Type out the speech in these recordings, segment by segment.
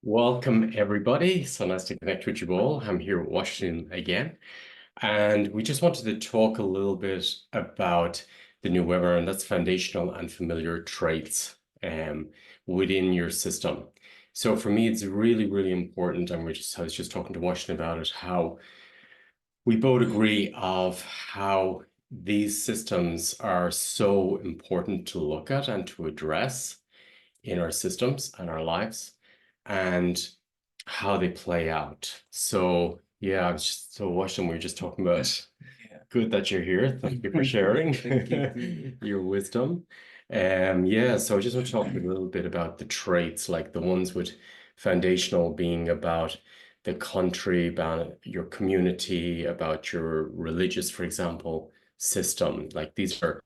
Welcome, everybody. So nice to connect with you all. I'm here in Washington again, and we just wanted to talk a little bit about the new webinar, and that's foundational and familiar traits within your system. So for me, it's really, really important, and I was just talking to Washington about it, how we both agree of how these systems are so important to look at and to address in our systems and our lives, and how they play out. So yeah, so Washington, we were just talking about. Good that you're here. Thank you for sharing your wisdom. Yeah, so I just want to talk a little bit about the traits, like the ones with foundational being about the country, about your community, about your religious, for example, system. Like these are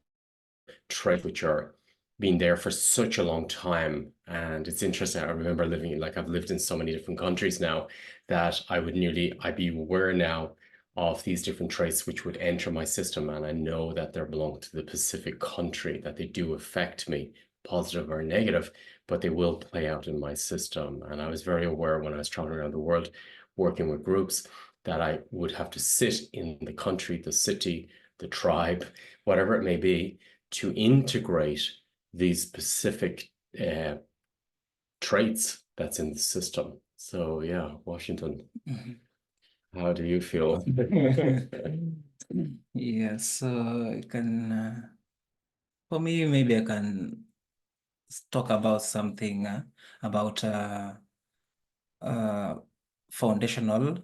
traits which are been there for such a long time. And it's interesting. I remember I've lived in so many different countries now that I'd be aware now of these different traits which would enter my system. And I know that they belong to the specific country, that they do affect me, positive or negative, but they will play out in my system. And I was very aware when I was traveling around the world, working with groups, that I would have to sit in the country, the city, the tribe, whatever it may be, to integrate these specific traits that's in the system. So yeah, Washington, how do you feel? Yeah, so I can, for me, maybe I can talk about something about foundational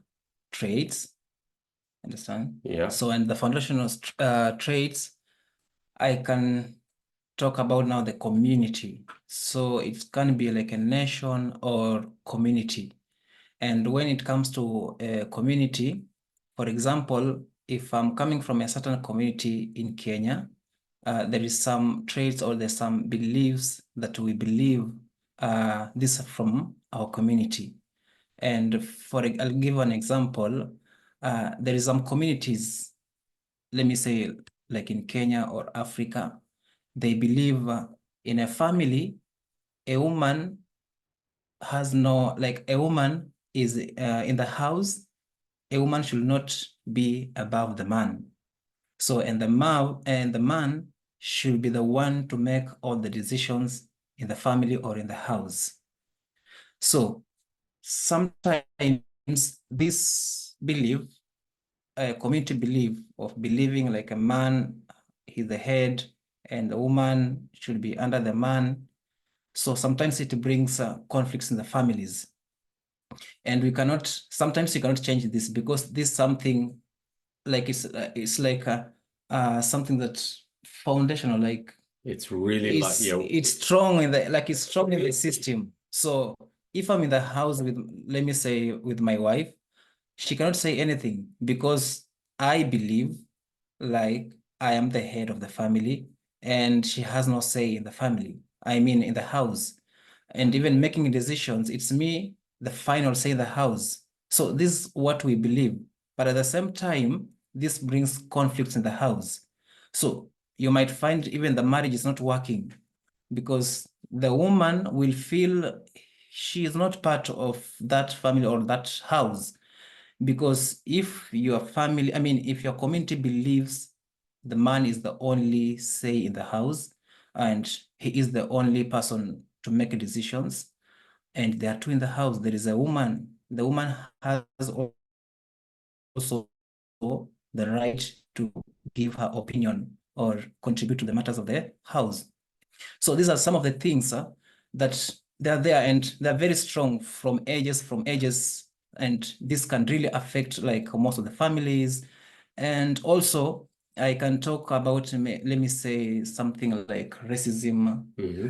traits. Understand? Yeah. So, and the foundational traits, I can talk about now the community. So it can be like a nation or community. And when it comes to a community, for example, if I'm coming from a certain community in Kenya, there is some traits or there's some beliefs that we believe this from our community. And I'll give an example. There is some communities, let me say, like in Kenya or Africa, they believe in a family, a woman has no, like a woman is in the house, a woman should not be above the man. So, and the man should be the one to make all the decisions in the family or in the house. So sometimes this belief, a community belief of believing like a man is the head and the woman should be under the man. So sometimes it brings conflicts in the families. And sometimes you cannot change this because this is something like it's like something that's foundational, like It's really like, it's strong it's strong in the system. So if I'm in the house with, let me say, with my wife, she cannot say anything because I believe like I am the head of the family and she has no say in the family. I mean, in the house. And even making decisions, it's me, the final say in the house. So this is what we believe. But at the same time, this brings conflicts in the house. So you might find even the marriage is not working because the woman will feel she is not part of that family or that house. Because if your family, I mean, if your community believes the man is the only say in the house and he is the only person to make decisions, and there are two in the house, there is a woman, the woman has also the right to give her opinion or contribute to the matters of the house. So these are some of the things that they're there and they're very strong from ages, and this can really affect like most of the families. And also I can talk about, let me say something like racism.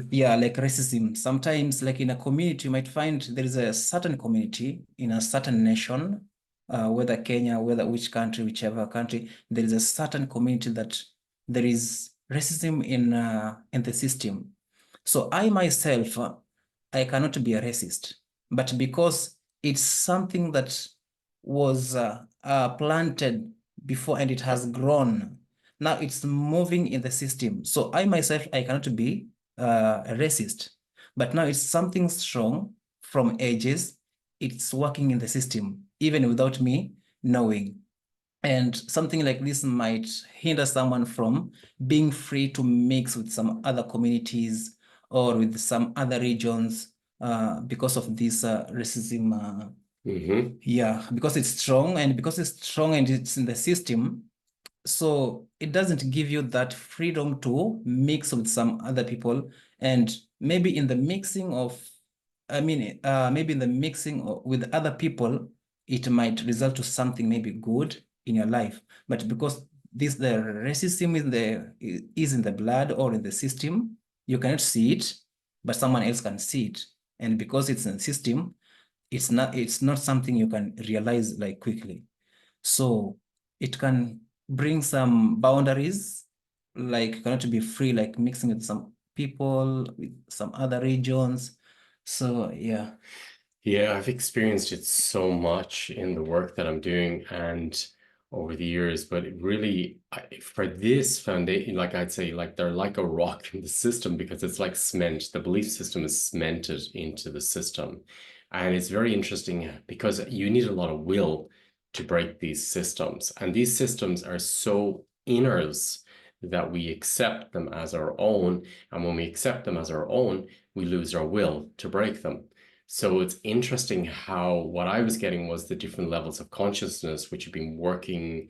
Yeah, like racism. Sometimes like in a community, you might find there is a certain community in a certain nation, whether Kenya, whether which country, whichever country, there is a certain community that there is racism in the system. So I myself, I cannot be a racist, but because it's something that was planted before and it has grown, now it's moving in the system. So I myself, I cannot be a racist, but now it's something strong from ages. It's working in the system, even without me knowing. And something like this might hinder someone from being free to mix with some other communities or with some other regions because of this racism. Yeah, because it's strong and it's in the system. So it doesn't give you that freedom to mix with some other people. And maybe in the mixing of, maybe in the mixing with other people, it might result to something maybe good in your life. But because the racism is in the blood or in the system, you cannot see it, but someone else can see it. And because it's in the system, it's not something you can realize like quickly. So it can bring some boundaries, like you cannot be free, like mixing with some people, with some other regions. So yeah. Yeah, I've experienced it so much in the work that I'm doing and over the years, but it really, for this foundation, like I'd say, like they're like a rock in the system because it's like cement. The belief system is cemented into the system. And it's very interesting because you need a lot of will to break these systems. And these systems are so inners that we accept them as our own. And when we accept them as our own, we lose our will to break them. So it's interesting how what I was getting was the different levels of consciousness, which have been working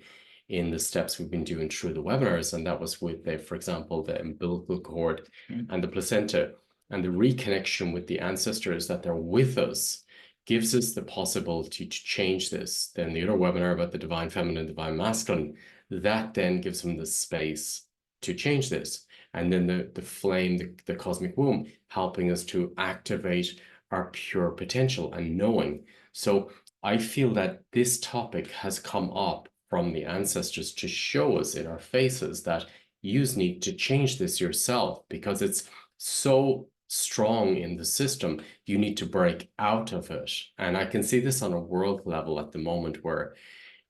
in the steps we've been doing through the webinars. And that was with, for example, the umbilical cord and the placenta, and the reconnection with the ancestors that they're with us gives us the possibility to change this. Then the other webinar about the divine feminine, divine masculine, that then gives them the space to change this. And then the flame, the cosmic womb, helping us to activate our pure potential and knowing. So I feel that this topic has come up from the ancestors to show us in our faces that you need to change this yourself because it's so strong in the system. You need to break out of it. And I can see this on a world level at the moment where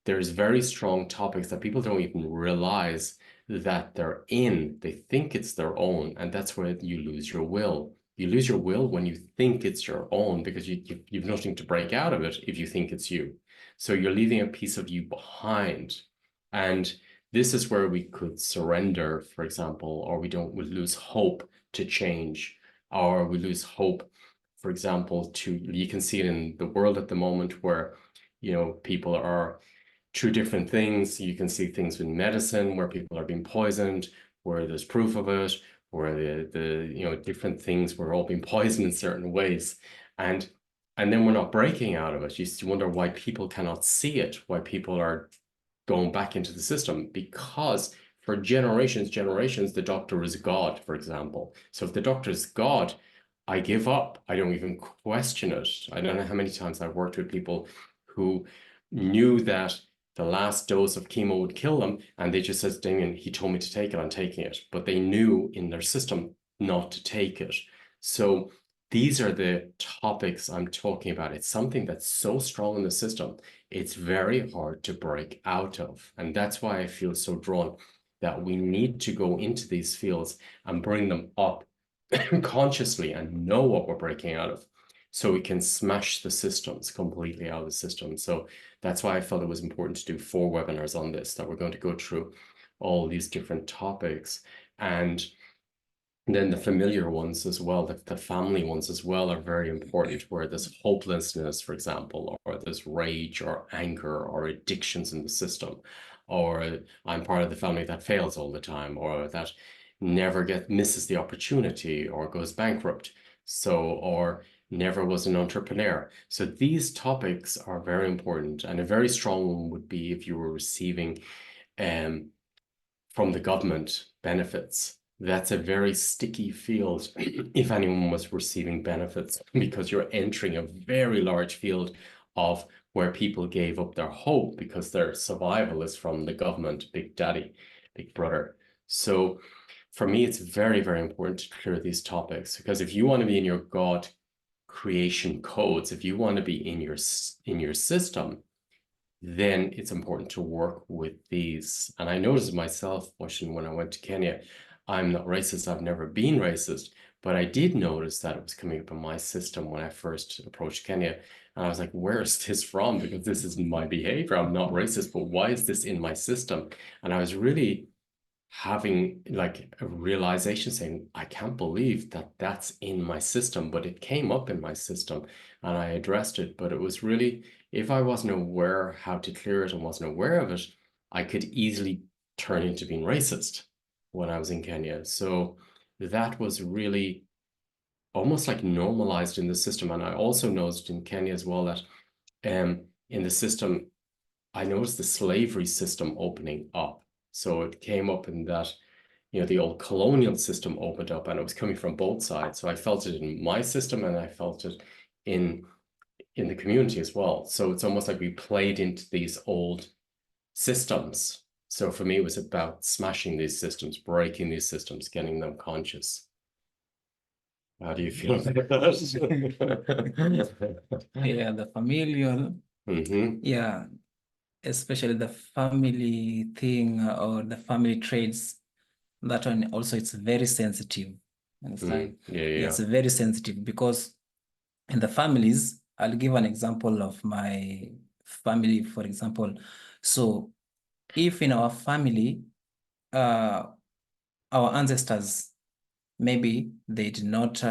there's very strong topics that people don't even realize that they're in. They think it's their own, and that's where you lose your will. You lose your will when you think it's your own because you've nothing to break out of it if you think it's you. So you're leaving a piece of you behind. And this is where we could surrender, for example, or we lose hope to change, or we lose hope, for example, you can see it in the world at the moment where, people are through different things. You can see things with medicine where people are being poisoned, where there's proof of it, where the different things were all being poisoned in certain ways. And then we're not breaking out of it. You wonder why people cannot see it, why people are going back into the system, because for generations, the doctor is God, for example. So if the doctor is God, I give up. I don't even question it. I don't know how many times I've worked with people who knew that the last dose of chemo would kill them, and they just said, Damien, he told me to take it, I'm taking it. But they knew in their system not to take it. So these are the topics I'm talking about. It's something that's so strong in the system, it's very hard to break out of. And that's why I feel so drawn that we need to go into these fields and bring them up consciously and know what we're breaking out of, so we can smash the systems completely out of the system. So that's why I felt it was important to do 4 webinars on this, that we're going to go through all these different topics. And then the familiar ones as well, the family ones as well are very important, where there's hopelessness, for example, or there's rage or anger or addictions in the system, or I'm part of the family that fails all the time, or that never misses the opportunity or goes bankrupt. So, or never was an entrepreneur. So these topics are very important. And a very strong one would be if you were receiving from the government benefits. That's a very sticky field if anyone was receiving benefits, because you're entering a very large field of where people gave up their hope because their survival is from the government, Big Daddy, Big Brother. So for me, it's very, very important to clear these topics, because if you want to be in your God creation codes, if you want to be in your system, then it's important to work with these. And I noticed myself, Washington, when I went to Kenya, I'm not racist, I've never been racist, But I did notice that it was coming up in my system when I first approached Kenya. And I was like, where is this from? Because this isn't my behavior. I'm not racist, but why is this in my system? And I was really having like a realization saying, I can't believe that that's in my system, but it came up in my system and I addressed it. But it was really, if I wasn't aware how to clear it and wasn't aware of it, I could easily turn into being racist when I was in Kenya. So that was really almost like normalized in the system. And I also noticed in Kenya as well that in the system, I noticed the slavery system opening up. So it came up in that, the old colonial system opened up and it was coming from both sides. So I felt it in my system and I felt it in the community as well. So it's almost like we played into these old systems. So for me, it was about smashing these systems, breaking these systems, getting them conscious. How do you feel about that? Yeah, the familial, yeah, especially the family thing or the family traits, that one also it's very sensitive. Understand? Yeah. It's very sensitive because in the families, I'll give an example of my family, for example. So if in our family, our ancestors, maybe they didn't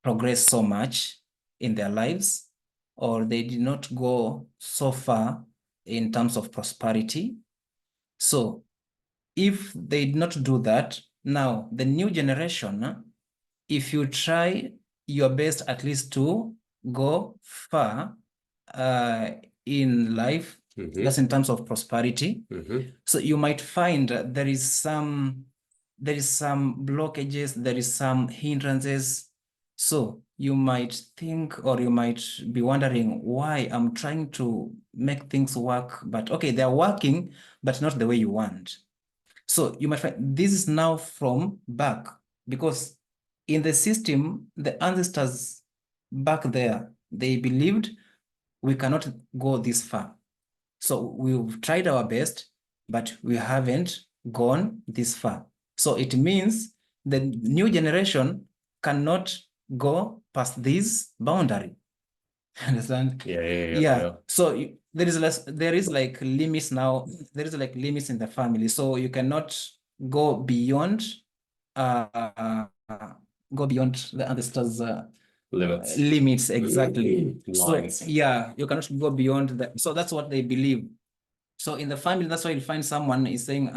progress so much in their lives, or they did not go so far in terms of prosperity. So if they did not do that, now the new generation, if you try your best at least to go far in life, that's in terms of prosperity. So you might find there is some blockages, there is some hindrances. So you might think, or you might be wondering why I'm trying to make things work, but okay, they're working, but not the way you want. So you might find this is now from back, because in the system, the ancestors back there, they believed we cannot go this far. So we've tried our best, but we haven't gone this far. So it means the new generation cannot go past this boundary. Understand? Yeah. So there is like limits now. There is like limits in the family. So you cannot go beyond uh the ancestors limits exactly. Lines. So yeah, you cannot go beyond that. So that's what they believe. So in the family, that's why you find someone is saying,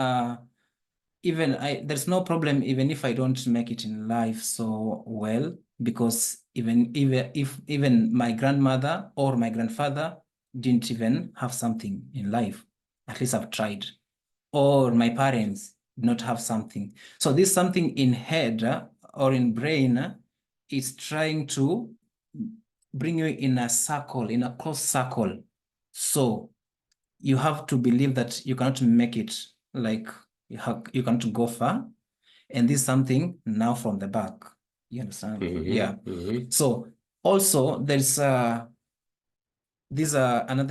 there's no problem even if I don't make it in life so well, because even if my grandmother or my grandfather didn't even have something in life, at least I've tried. Or my parents did not have something. So this something in head or in brain is trying to bring you in a circle, in a close circle. So you have to believe that you cannot make it, like you cannot go far. And this is something now from the back. You understand? Yeah. So also there's another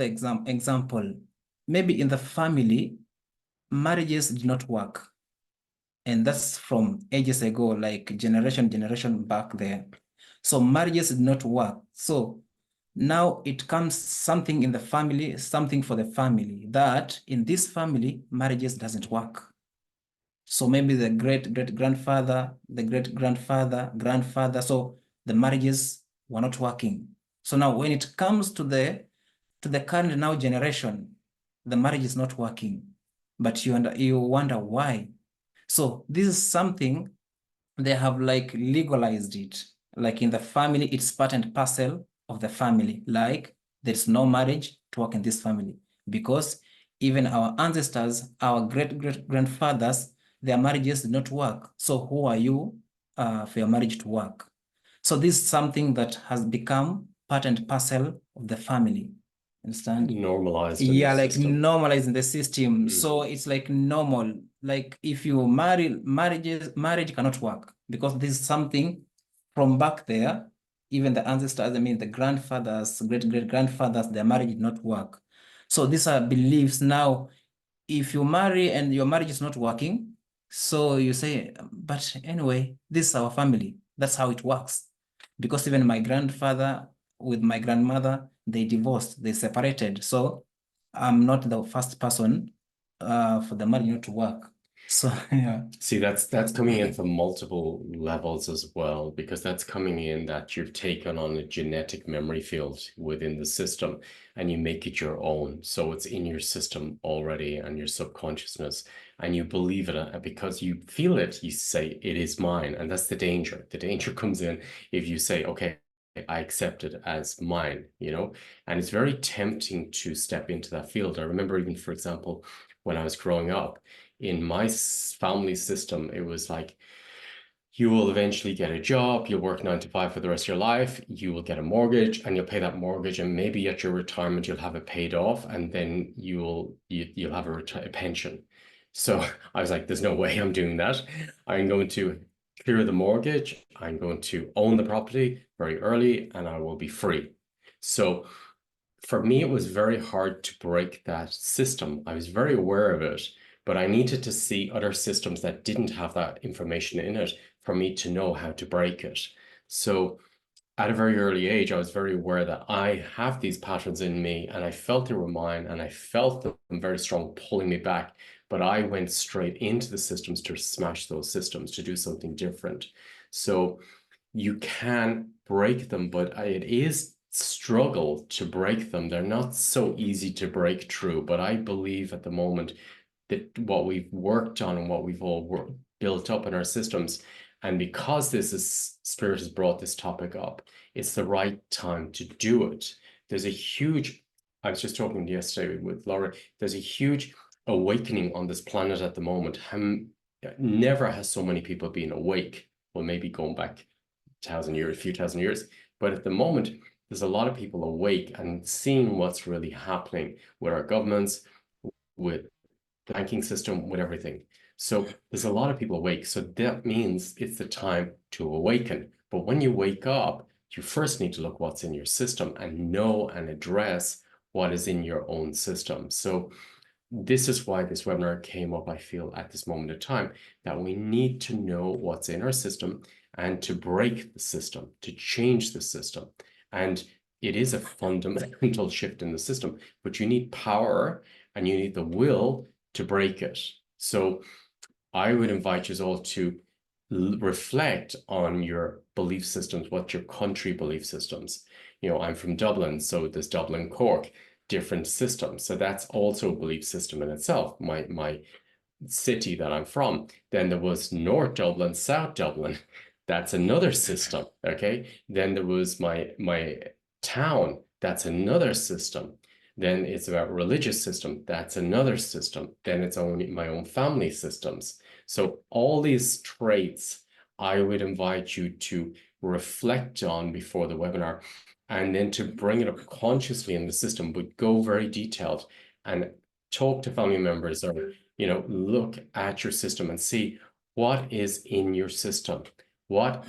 example. Maybe in the family, marriages did not work. And that's from ages ago, like generation back there. So marriages did not work. So now it comes something in the family, something for the family, that in this family, marriages doesn't work. So maybe the great-grandfather, the great-grandfather, grandfather, so the marriages were not working. So now when it comes to the current now generation, the marriage is not working, but you wonder why. So this is something they have like legalized it. Like in the family, it's part and parcel of the family. Like there's no marriage to work in this family, because even our ancestors, our great-grandfathers, their marriages did not work. So who are you for your marriage to work? So this is something that has become part and parcel of the family. Understand? Normalized. Yeah, like normalized in the system. So it's like normal. Like if you marriage cannot work, because this is something from back there. Even the ancestors, I mean the grandfathers, great-grandfathers, their marriage did not work. So these are beliefs. Now, if you marry and your marriage is not working, So you say, but anyway, this is our family. That's how it works. Because even my grandfather with my grandmother, they divorced, they separated. So I'm not the first person for the marriage not to work. So yeah. See, that's coming in from multiple levels as well, because that's coming in that you've taken on a genetic memory field within the system and you make it your own. So it's in your system already and your subconsciousness, and you believe it. And because you feel it, you say, it is mine. And that's the danger. The danger comes in if you say, okay, I accept it as mine, you know? And it's very tempting to step into that field. I remember even, for example, when I was growing up, in my family system, it was like, you will eventually get a job, you'll work 9 to 5 for the rest of your life, you will get a mortgage and you'll pay that mortgage, and maybe at your retirement you'll have it paid off, and then you'll have a pension. So I was like, there's no way I'm doing that. I'm going to clear the mortgage, I'm going to own the property very early, and I will be free. So for me, it was very hard to break that system. I was very aware of it, but I needed to see other systems that didn't have that information in it for me to know how to break it. So at a very early age, I was very aware that I have these patterns in me, and I felt they were mine, and I felt them very strong pulling me back. But I went straight into the systems to smash those systems, to do something different. So you can break them, but it is struggle to break them. They're not so easy to break through. But I believe at the moment that what we've worked on and what we've all built up in our systems, and because Spirit has brought this topic up, it's the right time to do it. There's a huge, I was just talking yesterday with Laura, there's a huge awakening on this planet at the moment. Never has so many people been awake. Well, maybe going back 1,000 years, a few thousand years. But at the moment, there's a lot of people awake and seeing what's really happening with our governments, with the banking system, with everything. So there's a lot of people awake. So that means it's the time to awaken. But when you wake up, you first need to look what's in your system and know and address what is in your own system. So this is why this webinar came up, I feel, at this moment of time, that we need to know what's in our system and to break the system, to change the system. And it is a fundamental shift in the system, but you need power and you need the will to break it. So I would invite you all to reflect on your belief systems, what your country belief systems. You know, I'm from Dublin, so there's Dublin, Cork, different systems. So that's also a belief system in itself, my city that I'm from. Then there was North Dublin, South Dublin. That's another system, okay? Then there was my town. That's another system. Then it's about religious system. That's another system. Then it's only my own family systems. So all these traits, I would invite you to reflect on before the webinar, and then to bring it up consciously in the system, but go very detailed and talk to family members, or, you know, look at your system and see what is in your system. What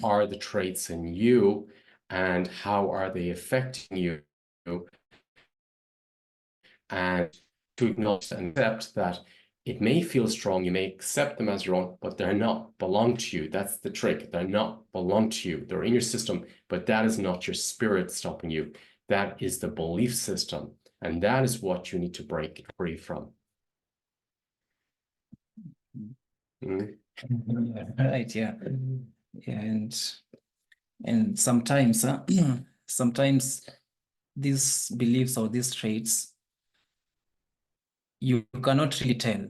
are the traits in you, and how are they affecting you? And to acknowledge and accept that it may feel strong, you may accept them as your own, but they're not belong to you. That's the trick. They're not belong to you. They're in your system, but that is not your spirit stopping you. That is the belief system. And that is what you need to break free from. Mm. Yeah, right, yeah. Yeah, and sometimes sometimes these beliefs or these traits, you cannot really tell.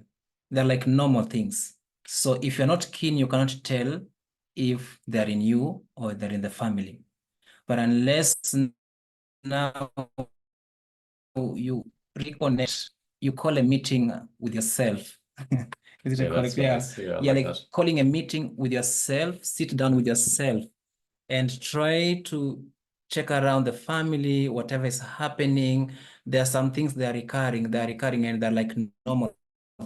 They're like normal things. So if you're not keen, you cannot tell if they're in you or they're in the family. But unless now you reconnect, you call a meeting with yourself. Is it Yeah, that's correct? Yeah. nice. Yeah, I Yeah, like like that. calling a meeting with yourself, sit down with yourself and try to check around the family, whatever is happening. There are some things that are recurring and they're like normal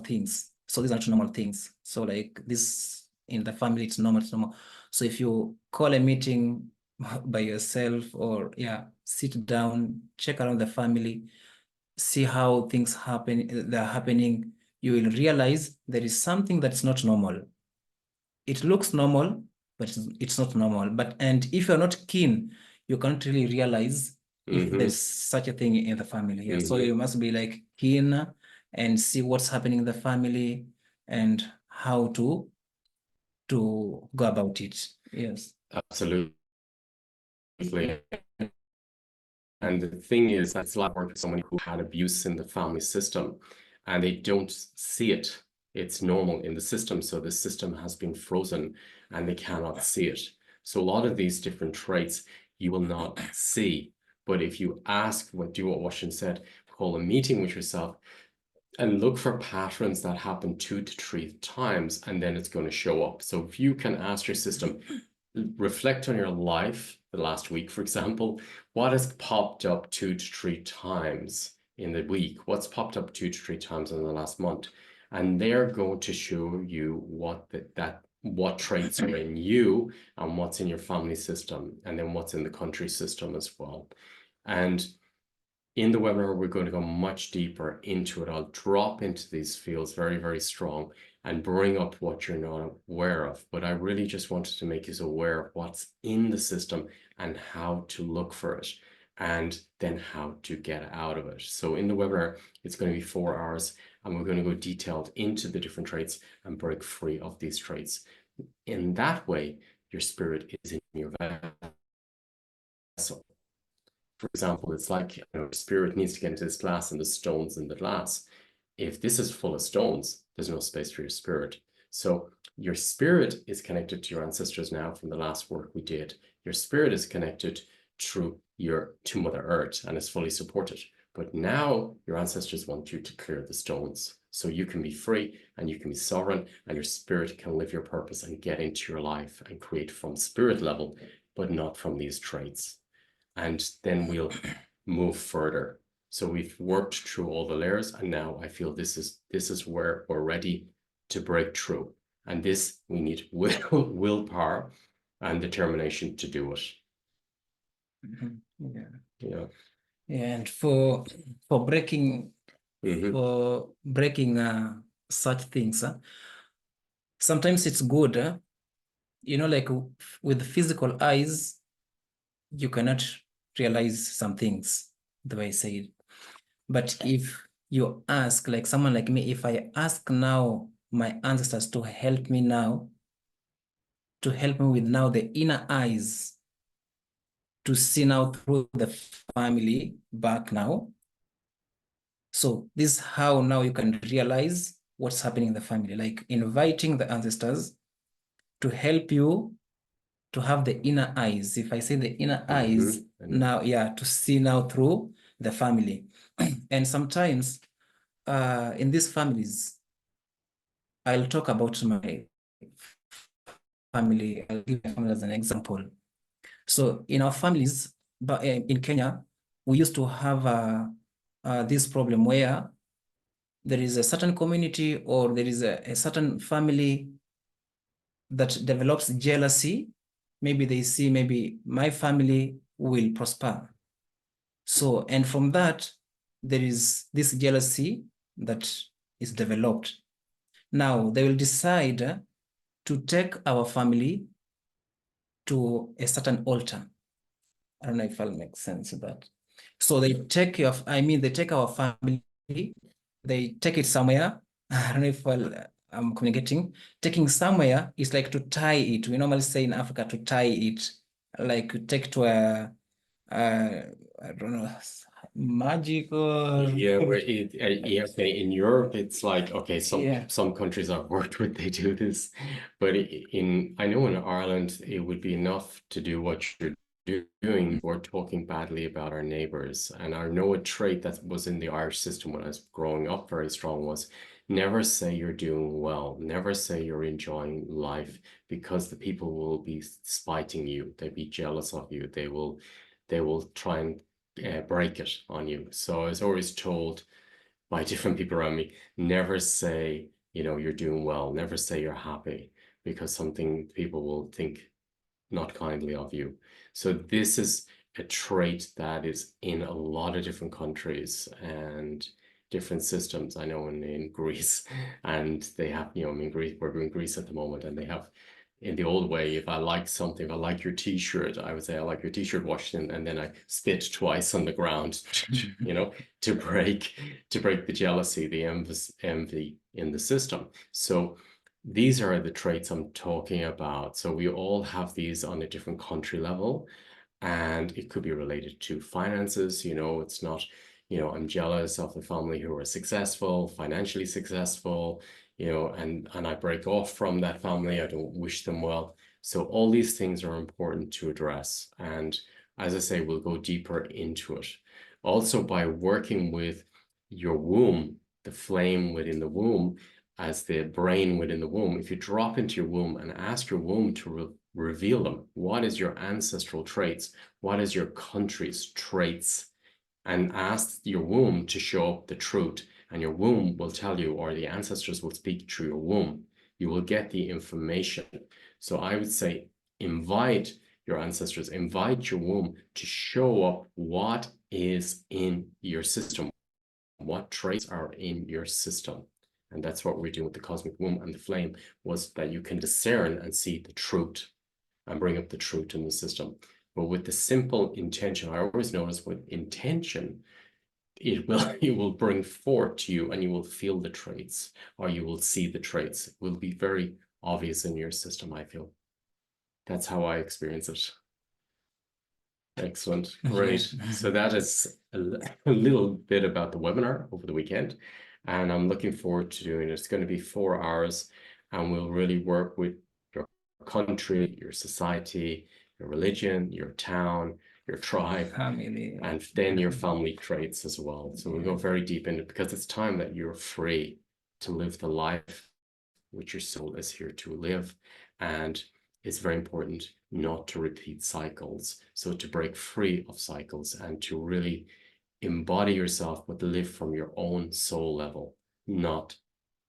things. So these are not normal things. So like this in the family, it's normal, it's normal. So if you call a meeting by yourself, or yeah, sit down, check around the family, see how things happen, they're happening, you will realize there is something that's not normal. It looks normal, but it's not normal. And if you're not keen, you can't really realize if there's such a thing in the family. Yeah. So you must be like keen and see what's happening in the family and how to go about it. Yes. Absolutely. And the thing is, that's like working with someone who had abuse in the family system and they don't see it. It's normal in the system. So the system has been frozen and they cannot see it. So a lot of these different traits you will not see. But if you ask, do what Washington said, call a meeting with yourself and look for patterns that happen 2 to 3 times, and then it's going to show up. So if you can ask your system, reflect on your life the last week, for example, what has popped up 2 to 3 times in the week? What's popped up 2 to 3 times in the last month? And they're going to show you what traits are in you and what's in your family system, and then what's in the country system as well. And in the webinar, we're going to go much deeper into it. I'll drop into these fields very, very strong and bring up what you're not aware of. But I really just wanted to make you aware of what's in the system and how to look for it, and then how to get out of it. So in the webinar, it's going to be 4 hours, and we're going to go detailed into the different traits and break free of these traits. In that way, your spirit is in your vessel. For example, it's like, spirit needs to get into this glass and the stones in the glass. If this is full of stones, there's no space for your spirit. So your spirit is connected to your ancestors now from the last work we did. Your spirit is connected to Mother Earth and is fully supported. But now your ancestors want you to clear the stones so you can be free and you can be sovereign and your spirit can live your purpose and get into your life and create from spirit level, but not from these traits. And then we'll move further. So we've worked through all the layers, and now I feel this is where we're ready to break through. And this, we need willpower and determination to do it. Yeah. And for breaking such things, sometimes it's good, like with physical eyes, you cannot realize some things the way I say it. But if you ask, like someone like me, if I ask now my ancestors to help me with now the inner eyes to see now through the family back now. So this is how now you can realize what's happening in the family, like inviting the ancestors to help you to have the inner eyes. If I say the inner eyes now, to see now through the family. And sometimes in these families, I'll talk about my family. I'll give my family as an example. So in our families, but in Kenya, we used to have this problem where there is a certain community or there is a certain family that develops jealousy. Maybe they see maybe my family will prosper. So, and from that, there is this jealousy that is developed. Now, they will decide to take our family to a certain altar. I don't know if I'll make sense of that. So they take they take our family, they take it somewhere. I don't know if I'm communicating. Taking somewhere is like to tie it. We normally say in Africa to tie it, like take to I don't know, magical. Yeah, okay, in Europe, it's like, okay, some countries I've worked with, they do this, but I know in Ireland, it would be enough to do what you're doing. We're talking badly about our neighbors. And I know a trait that was in the Irish system when I was growing up very strong was never say you're doing well, never say you're enjoying life, because the people will be spiting you, they'll be jealous of you, they will try and break it on you. So I was always told by different people around me, never say, you're doing well, never say you're happy, because something people will think not kindly of you. So this is a trait that is in a lot of different countries and different systems. I know in Greece, and they have, you know, in Greece, we're in Greece at the moment, and they have, in the old way, if I like something, if I like your t-shirt, I would say, I like your t-shirt, Washington, and then I spit twice on the ground, you know, to break the jealousy, the envy in the system. So these are the traits I'm talking about. So we all have these on a different country level, and it could be related to finances. You know, it's not, you know, I'm jealous of the family who are successful, financially successful, you know, and I break off from that family. I don't wish them well. So all these things are important to address. And as I say, we'll go deeper into it. Also, by working with your womb, the flame within the womb, as the brain within the womb, if you drop into your womb and ask your womb to reveal them, what is your ancestral traits? What is your country's traits? And ask your womb to show up the truth, and your womb will tell you, or the ancestors will speak through your womb. You will get the information. So I would say, invite your ancestors, invite your womb to show up what is in your system, what traits are in your system. And that's what we're doing with the cosmic womb and the flame, was that you can discern and see the truth and bring up the truth in the system. But with the simple intention, I always notice with intention, it will bring forth to you, and you will feel the traits, or you will see the traits. It will be very obvious in your system, I feel. That's how I experience it. Excellent. Great. So that is a little bit about the webinar over the weekend, and I'm looking forward to doing it. It's going to be 4 hours, and we'll really work with your country, your society, your religion, your town, your tribe, Family. and then your family traits as well. So we'll go very deep into it, because it's time that you're free to live the life which your soul is here to live. And it's very important not to repeat cycles. So to break free of cycles and to really embody yourself, but live from your own soul level, not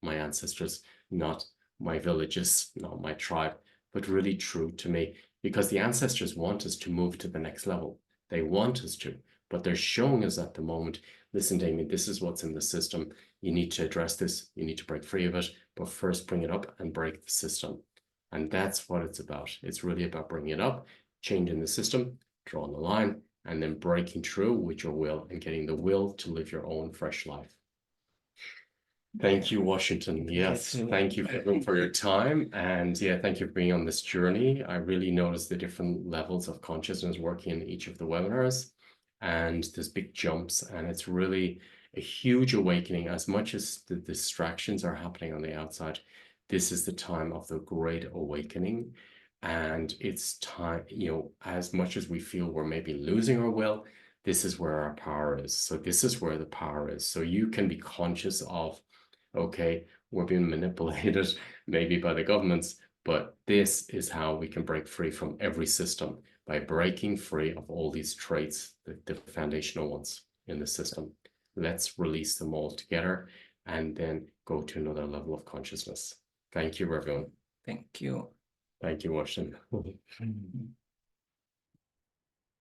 my ancestors, not my villages, not my tribe, but really true to me, because the ancestors want us to move to the next level. They want us to, but they're showing us at the moment, listen, Damien, this is what's in the system. You need to address this. You need to break free of it, but first bring it up and break the system. And that's what it's about. It's really about bringing it up, changing the system, drawing the line, and then breaking through with your will and getting the will to live your own fresh life. Thank you, Washington. Yes, thank you for your time. And yeah, thank you for being on this journey. I really noticed the different levels of consciousness working in each of the webinars. And there's big jumps, and it's really a huge awakening. As much as the distractions are happening on the outside, this is the time of the great awakening. And it's time, you know, as much as we feel we're maybe losing our will, this is where our power is. So this is where the power is. So you can be conscious of, okay, we're being manipulated maybe by the governments, but this is how we can break free from every system, by breaking free of all these traits, the foundational ones in the system. Let's release them all together and then go to another level of consciousness. Thank you, everyone. Thank you. Thank you, Washington.